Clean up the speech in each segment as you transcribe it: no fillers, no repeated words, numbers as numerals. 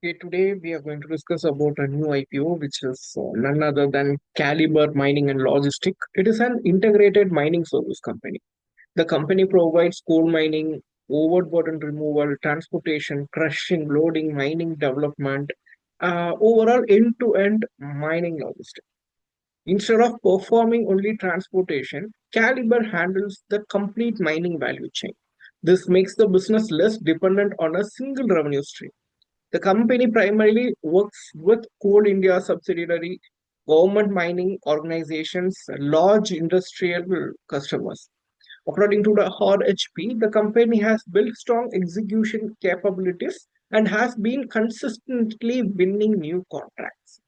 Okay, today we are going to discuss about a new IPO, which is none other than Caliber Mining and Logistics. It is an integrated mining service company. The company provides coal mining, overburden removal, transportation, crushing, loading, mining development, overall end-to-end mining logistics. Instead of performing only transportation, Caliber handles the complete mining value chain. This makes the business less dependent on a single revenue stream. The company primarily works with Coal India subsidiary, government mining organizations, large industrial customers. According to the RHP, the company has built strong execution capabilities and has been consistently winning new contracts.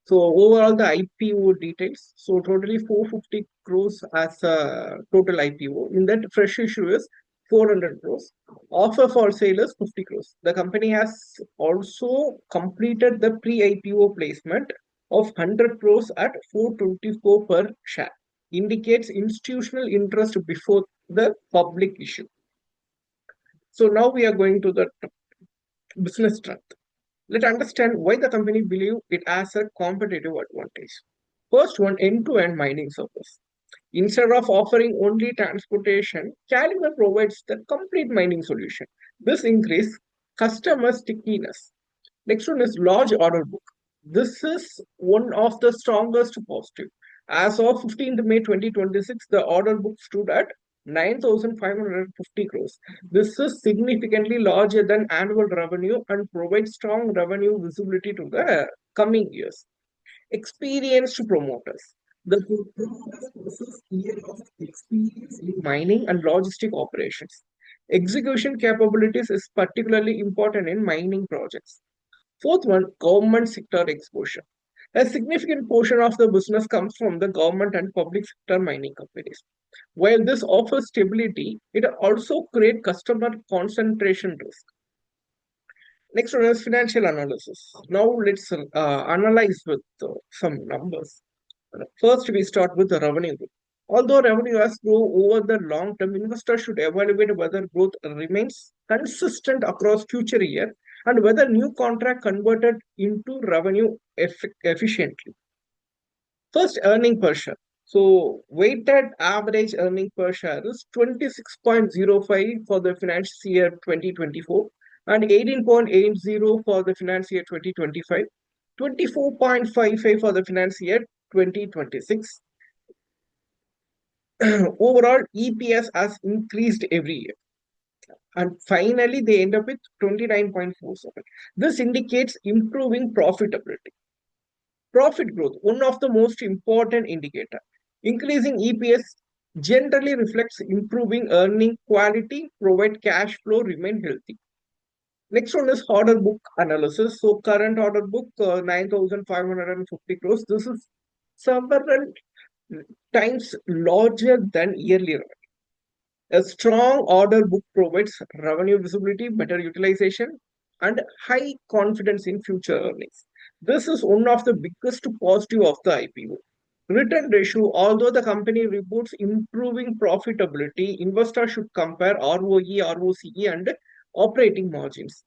So overall, the IPO details. So totally 450 crores as a total IPO. In that, fresh issue is 400 crores. Offer for sale is 50 crores. The company has also completed the pre-IPO placement of 100 crores at 424 per share. Indicates institutional interest before the public issue. So now we are going to the business strength. Let's understand why the company believe it has a competitive advantage. First one, end-to-end mining service. Instead of offering only transportation, Caliber provides the complete mining solution. This increases customer stickiness. Next one is large order book. This is one of the strongest positive. As of 15th May 2026, the order book stood at 9,550 crores. This is significantly larger than annual revenue and provides strong revenue visibility to the coming years. Experienced promoters. The promoters possess years of experience in mining and logistic operations. Execution capabilities is particularly important in mining projects. Fourth one, government sector exposure. A significant portion of the business comes from the government and public sector mining companies. While this offers stability, it also creates customer concentration risk. Next one is financial analysis. Now let's analyze with some numbers. First, we start with the revenue growth. Although revenue has grown over the long term, investors should evaluate whether growth remains consistent across future year and whether new contract converted into revenue efficiently. First, earning per share. So, weighted average earning per share is 26.05 for the financial year 2024 and 18.80 for the financial year 2025, 24.55 for the financial year 2026. Overall, EPS has increased every year. And finally, they end up with 29.47. This indicates improving profitability. Profit growth, one of the most important indicator. Increasing EPS generally reflects improving earning quality, provide cash flow, remain healthy. Next one is order book analysis. So current order book 9,550 crores. This is several times larger than yearly revenue. A strong order book provides revenue visibility, better utilization, and high confidence in future earnings. This is one of the biggest positive of the IPO. Return ratio, although the company reports improving profitability, investors should compare ROE, ROCE, and operating margins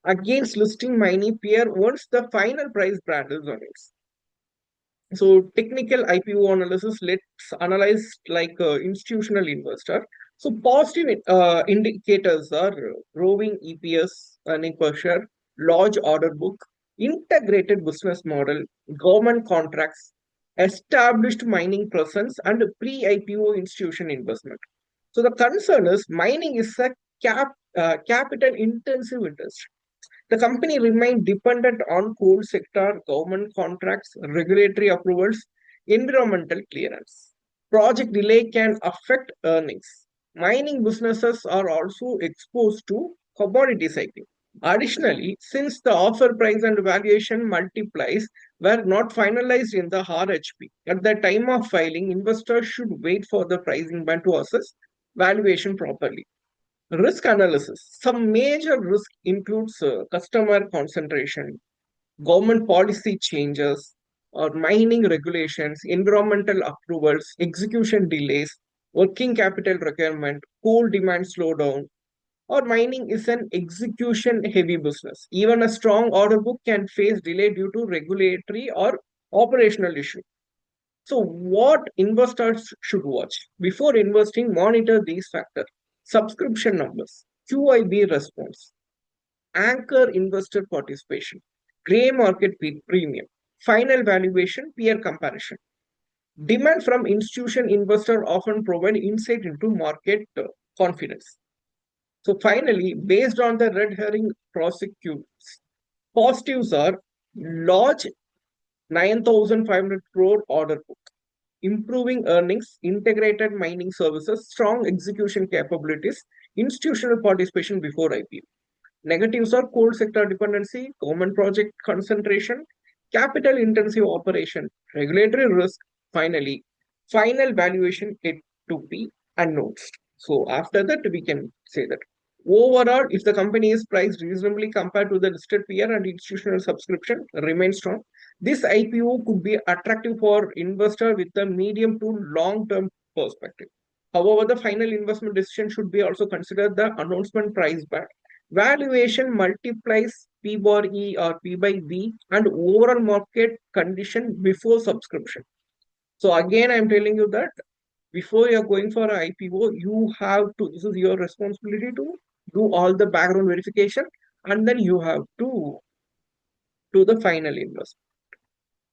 against listing mining peer once the final price brand is earnings. So technical IPO analysis, let's analyze like institutional investor. So positive indicators are growing EPS, earning per share, large order book, integrated business model, government contracts, established mining presence, and pre-IPO institution investment. So the concern is mining is a capital intensive industry. The company remained dependent on coal sector, government contracts, regulatory approvals, environmental clearance. Project delay can affect earnings. Mining businesses are also exposed to commodity cycling. Additionally, since the offer price and valuation multiplies were not finalized in the RHP, at the time of filing, investors should wait for the pricing band to assess valuation properly. Risk analysis. Some major risk includes customer concentration, government policy changes, or mining regulations, environmental approvals, execution delays, working capital requirement, coal demand slowdown. or mining is an execution heavy business. Even a strong order book can face delay due to regulatory or operational issue. So, what investors should watch before investing? Monitor these factors: subscription numbers, QIB response, anchor investor participation, gray market premium, final valuation, peer comparison. Demand from institution investor often provide insight into market confidence. So finally, based on the red herring prosecutes, positives are large 9,500 crore order book, improving earnings, integrated mining services, strong execution capabilities, institutional participation before IPO. Negatives are coal sector dependency, common project concentration, capital intensive operation, regulatory risk, finally, final valuation yet to be announced. So after that, we can say that overall, if the company is priced reasonably compared to the listed peer and institutional subscription remains strong, this IPO could be attractive for investor with a medium to long term perspective. However, the final investment decision should be also considered the announcement price band. Valuation multiplies P bar E or P by V and overall market condition before subscription. So again, I'm telling you that before you're going for an IPO, you have to, this is your responsibility to do all the background verification, and then you have to do the final investment.